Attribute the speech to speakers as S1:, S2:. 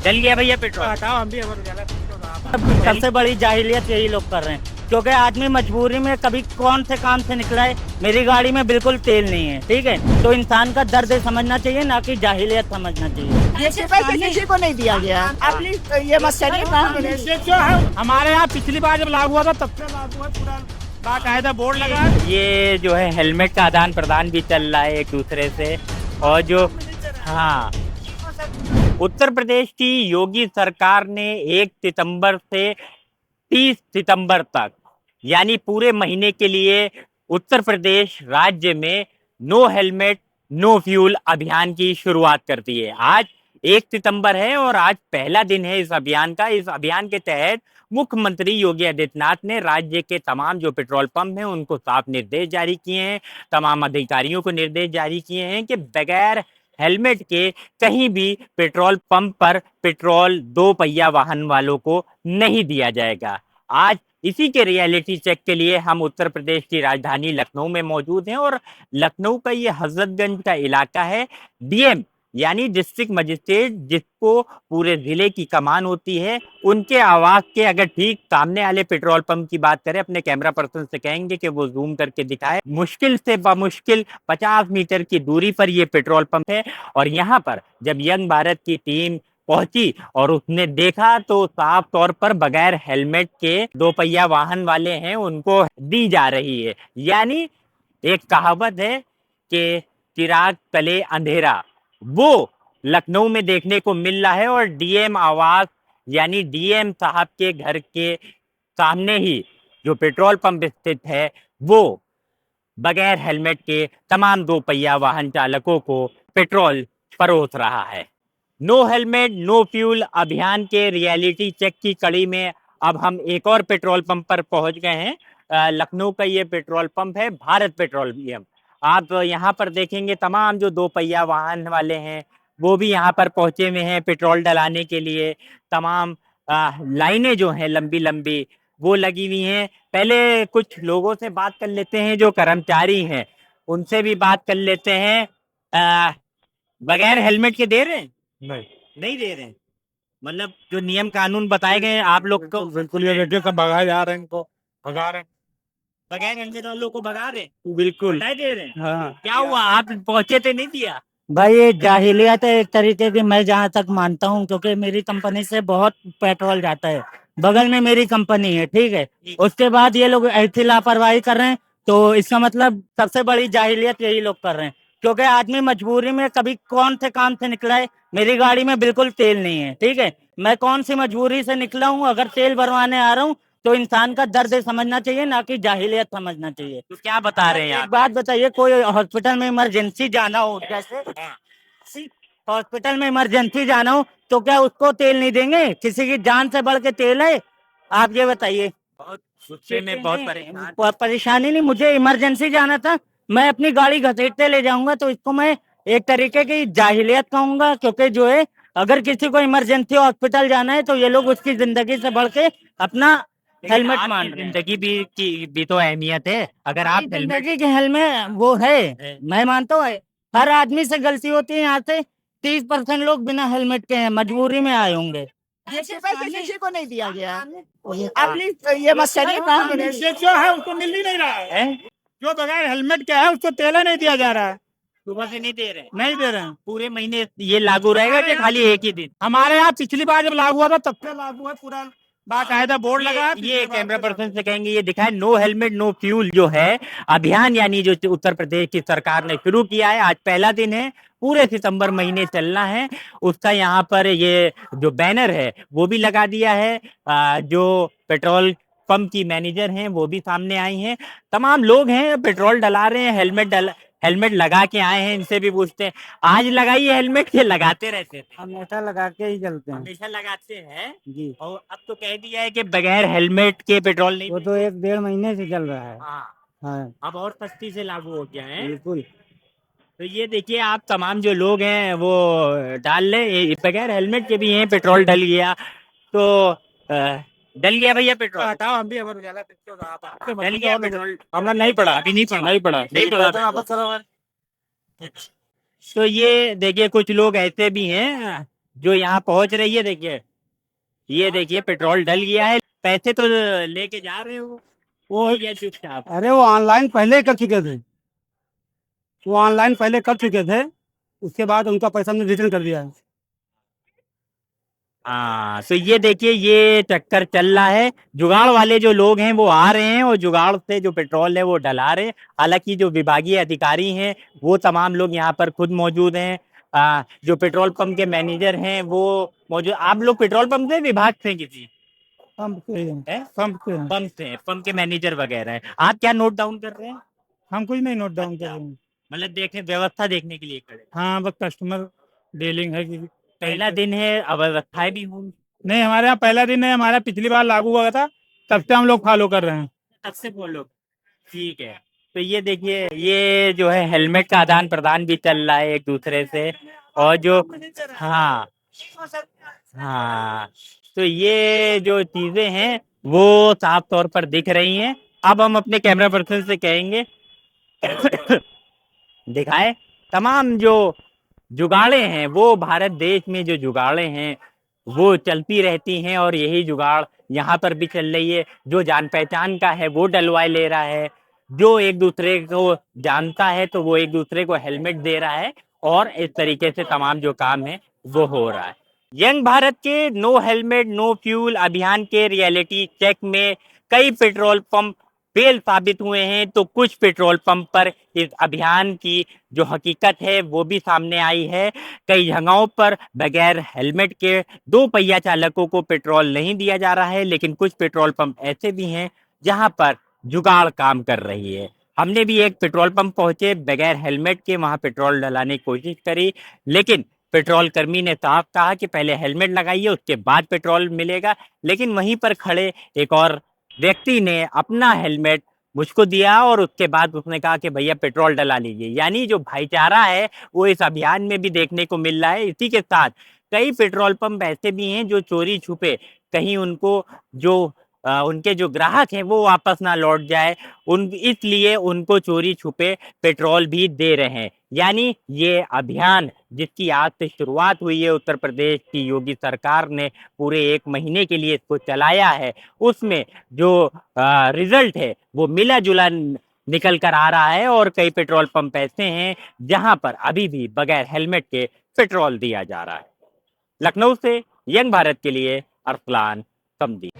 S1: डल गया भैया पेट्रोल।
S2: हटाओ, हम भी अमर उजाला
S3: सबसे बड़ी जाहिलियत यही लोग कर रहे हैं, क्योंकि आदमी मजबूरी में कभी कौन से काम से निकला है। मेरी गाड़ी में बिल्कुल तेल नहीं है, ठीक है, तो इंसान का दर्द समझना चाहिए, ना कि जाहिलियत समझना चाहिए।
S4: ये सिपाही किसी को नहीं दिया गया। अपनी ये मसले
S2: जो है हमारे यहाँ पिछली बार जब लागू हुआ था तब से लागू है, पूरा बाकायदा बोर्ड लगा है।
S1: ये जो है हेलमेट का आदान प्रदान भी चल रहा है एक दूसरे से। और जो हाँ, उत्तर प्रदेश की योगी सरकार ने 1 सितंबर से 30 सितंबर तक यानी पूरे महीने के लिए उत्तर प्रदेश राज्य में नो हेलमेट नो फ्यूल अभियान की शुरुआत कर दी है। आज 1 सितंबर है और आज पहला दिन है इस अभियान का। इस अभियान के तहत मुख्यमंत्री योगी आदित्यनाथ ने राज्य के तमाम जो पेट्रोल पंप हैं उनको साफ निर्देश जारी किए हैं, तमाम अधिकारियों को निर्देश जारी किए हैं कि बगैर हेलमेट के कहीं भी पेट्रोल पंप पर पेट्रोल 2 पहिया वाहन वालों को नहीं दिया जाएगा। आज इसी के रियलिटी चेक के लिए हम उत्तर प्रदेश की राजधानी लखनऊ में मौजूद हैं और लखनऊ का ये हजरतगंज का इलाका है। डीएम यानी डिस्ट्रिक्ट मजिस्ट्रेट जिसको पूरे जिले की कमान होती है, उनके आवास के अगर ठीक सामने वाले पेट्रोल पंप की बात करें, अपने कैमरा पर्सन से कहेंगे कि वो जूम करके दिखाए। मुश्किल से बमुश्किल 50 मीटर की दूरी पर ये पेट्रोल पंप है और यहाँ पर जब यंग भारत की टीम पहुंची और उसने देखा तो साफ तौर पर बगैर हेलमेट के 2 पहिया वाहन वाले हैं उनको दी जा रही है। यानी एक कहावत है कि चिराग तले अंधेरा, वो लखनऊ में देखने को मिल रहा है। और डीएम आवास यानी डीएम साहब के घर के सामने ही जो पेट्रोल पंप स्थित है वो बगैर हेलमेट के तमाम 2 पहिया वाहन चालकों को पेट्रोल परोस रहा है। नो हेलमेट नो फ्यूल अभियान के रियलिटी चेक की कड़ी में अब हम एक और पेट्रोल पंप पर पहुंच गए हैं। लखनऊ का ये पेट्रोल पंप है भारत पेट्रोलियम। आप यहाँ पर देखेंगे तमाम जो 2 पहिया वाहन वाले हैं वो भी यहाँ पर पहुंचे हुए हैं पेट्रोल डलाने के लिए। तमाम लाइनें जो हैं लंबी लंबी वो लगी हुई हैं। पहले कुछ लोगों से बात कर लेते हैं जो कर्मचारी हैं, उनसे भी बात कर लेते हैं। बगैर हेलमेट के दे रहे हैं? नहीं दे रहे हैं। मतलब जो नियम कानून बताए गए आप लोग को
S2: बिल्कुल, ये देखिए सब भगाए जा रहे हैं, इनको भगा रहे हैं।
S1: बगैर हेलमेट वालों को भगा रहे हैं,
S2: बिल्कुल
S1: नहीं दे रहे हैं।
S2: हाँ।
S1: क्या हुआ, आप पहुंचे थे नहीं दिया?
S3: भाई ये जाहिलियत है एक तरीके की, मैं जहाँ तक मानता हूँ, क्योंकि मेरी कंपनी से बहुत पेट्रोल जाता है, बगल में मेरी कंपनी है, ठीक है। उसके बाद ये लोग ऐसी लापरवाही कर रहे हैं, तो इसका मतलब सबसे बड़ी जाहिलियत यही लोग कर रहे हैं, क्योंकि आदमी मजबूरी में कभी कौन से काम से निकला है। मेरी गाड़ी में बिल्कुल तेल नहीं है, ठीक है, मैं कौन सी मजबूरी से निकला हूँ, अगर तेल भरवाने आ रहा हूँ तो इंसान का दर्द समझना चाहिए, ना कि जाहिलियत समझना चाहिए।
S1: तो क्या बता रहे हैं
S3: एक
S1: आप?
S3: बात बताइए, कोई हॉस्पिटल में इमरजेंसी जाना हो, जैसे हॉस्पिटल में इमरजेंसी जाना हो तो क्या उसको तेल नहीं देंगे? किसी की जान से बढ़ के तेल है? आप ये बताइए।
S1: बहुत गुस्से में बहुत परेशान।
S3: परेशानी नहीं, मुझे इमरजेंसी जाना था, मैं अपनी गाड़ी घसीटते ले जाऊंगा, तो इसको मैं एक तरीके की जाहिलियत कहूंगा, क्योंकि जो है अगर किसी को इमरजेंसी हॉस्पिटल जाना है तो ये लोग उसकी जिंदगी से बढ़ के अपना हेलमेट मान रहे हैं।
S1: जिंदगी की भी तो अहमियत है। अगर आप हेलमेट
S3: जिंदगी के हेलमेट वो है, मैं मानता हूँ हर आदमी से गलती होती है। यहाँ से 30% लोग बिना हेलमेट के हैं, मजबूरी में आए होंगे।
S4: ये सिपाही किसी को नहीं दिया गया। अपनी ये मसले
S2: जो है उसको मिल ही नहीं रहा है। जो बगैर हेलमेट के है उसको तेल नहीं दिया जा रहा है।
S1: सुबह से नहीं दे रहे हैं?
S2: नहीं दे रहे हैं।
S1: पूरे महीने ये लागू रहेगा कि खाली एक ही दिन?
S2: हमारे यहाँ पिछली बार जब लागू हुआ था तब से लागू है, पूरा बाकायदा बोर्ड लगा है।
S1: ये कैमरा पर्सन से कहेंगे ये दिखाए। नो हेलमेट नो फ्यूल जो है अभियान यानी जो उत्तर प्रदेश की सरकार ने शुरू किया है, आज पहला दिन है, पूरे सितंबर महीने चलना है। उसका यहाँ पर ये जो बैनर है वो भी लगा दिया है। जो पेट्रोल पंप की मैनेजर हैं वो भी सामने आई हैं। तमाम लोग हैं पेट्रोल डला रहे हैं, हेलमेट लगा के आए हैं। इनसे भी पूछते हैं, आज लगाइए हेलमेट के लगाते रहते थे?
S3: हमेशा लगा के ही चलते हैं
S1: हमेशा लगाते हैं
S3: जी।
S1: और अब तो कह दिया है कि बगैर हेलमेट के पेट्रोल नहीं।
S3: वो तो 1-1.5 महीने से चल रहा है।
S1: हाँ,
S3: हाँ
S1: अब और सख्ती से लागू हो गया है।
S3: बिल्कुल।
S1: तो ये देखिए आप तमाम जो लोग हैं वो डाल ले, बगैर हेलमेट के भी हैं, पेट्रोल डल गया तो डल गया भैया पेट्रोल।
S2: हटाओ, हम भी अमर उजाला
S1: डल गया पेट्रोल।
S2: हमने नहीं पढ़ा,
S1: अभी नहीं पड़ा?
S2: नहीं पढ़ा।
S1: तो ये देखिए कुछ लोग ऐसे भी हैं जो यहाँ पहुंच रही है, देखिए ये देखिए पेट्रोल डल गया है, पैसे तो लेके जा रहे हो वो ये चुपचाप।
S2: अरे वो ऑनलाइन पहले कर चुके थे, वो ऑनलाइन पहले कर चुके थे, उसके बाद उनका पैसा हमने रिटर्न कर दिया है।
S1: हाँ तो ये देखिए ये चक्कर चल रहा है, जुगाड़ वाले जो लोग हैं वो आ रहे हैं और जुगाड़ से जो पेट्रोल है वो डला रहे हैं। हालांकि जो विभागीय अधिकारी हैं वो तमाम लोग यहाँ पर खुद मौजूद हैं। जो पेट्रोल पंप के मैनेजर हैं वो मौजूद। आप लोग पेट्रोल पंप से विभाग से किसी
S2: पंप से हैं,
S1: हैं?
S2: पंप से हैं।
S1: पंप से हैं, पंप के मैनेजर वगैरह हैं। आप क्या नोट डाउन कर रहे हैं?
S2: हम कुछ नहीं नोट डाउन कर रहे हैं।
S1: मतलब देखें व्यवस्था देखने के लिए खड़े।
S2: हाँ बस कस्टमर डीलिंग है कि
S1: पहला दिन है, अव्यवस्थाएं भी होंगी।
S2: नहीं, हमारे यहाँ पहला दिन है, हमारा पिछली बार लागू हुआ था, तब से हम लोग फॉलो कर रहे हैं।
S1: तब से बोलो, ठीक है। तो ये देखिए ये जो है हेलमेट का आदान प्रदान भी चल रहा है एक दूसरे से, और जो हाँ हाँ तो ये जो चीजें हैं वो साफ तौर पर दिख रही हैं। अब हम अपने कैमरा पर्सन से कहेंगे दिखाए तमाम जो जुगाड़े हैं, वो भारत देश में जो जुगाड़े हैं वो चलती रहती हैं और यही जुगाड़ यहाँ पर भी चल रही है। जो जान पहचान का है वो डलवाए ले रहा है, जो एक दूसरे को जानता है तो वो एक दूसरे को हेलमेट दे रहा है, और इस तरीके से तमाम जो काम है वो हो रहा है। यंग भारत के नो हेलमेट नो फ्यूल अभियान के रियलिटी चेक में कई पेट्रोल पंप फेल साबित हुए हैं, तो कुछ पेट्रोल पंप पर इस अभियान की जो हकीकत है वो भी सामने आई है। कई जगहों पर बगैर हेलमेट के दो पहिया चालकों को पेट्रोल नहीं दिया जा रहा है, लेकिन कुछ पेट्रोल पंप ऐसे भी हैं जहां पर जुगाड़ काम कर रही है। हमने भी एक पेट्रोल पंप पहुंचे, बगैर हेलमेट के वहां पेट्रोल डलाने की कोशिश करी, लेकिन पेट्रोल कर्मी ने साफ कहा कि पहले हेलमेट लगाइए उसके बाद पेट्रोल मिलेगा। लेकिन वहीं पर खड़े एक और व्यक्ति ने अपना हेलमेट मुझको दिया और उसके बाद उसने कहा कि भैया पेट्रोल डला लीजिए। यानी जो भाईचारा है वो इस अभियान में भी देखने को मिल रहा है। इसी के साथ कई पेट्रोल पंप ऐसे भी हैं जो चोरी छुपे कहीं उनको जो उनके जो ग्राहक हैं वो वापस ना लौट जाए, उन इसलिए उनको चोरी छुपे पेट्रोल भी दे रहे हैं। यानी ये अभियान जिसकी आज से शुरुआत हुई है, उत्तर प्रदेश की योगी सरकार ने पूरे 1 महीने के लिए इसको चलाया है, उसमें जो रिजल्ट है वो मिला जुला निकल कर आ रहा है। और कई पेट्रोल पंप ऐसे हैं जहां पर अभी भी बगैर हेलमेट के पेट्रोल दिया जा रहा है। लखनऊ से यंग भारत के लिए अरसलान समदी।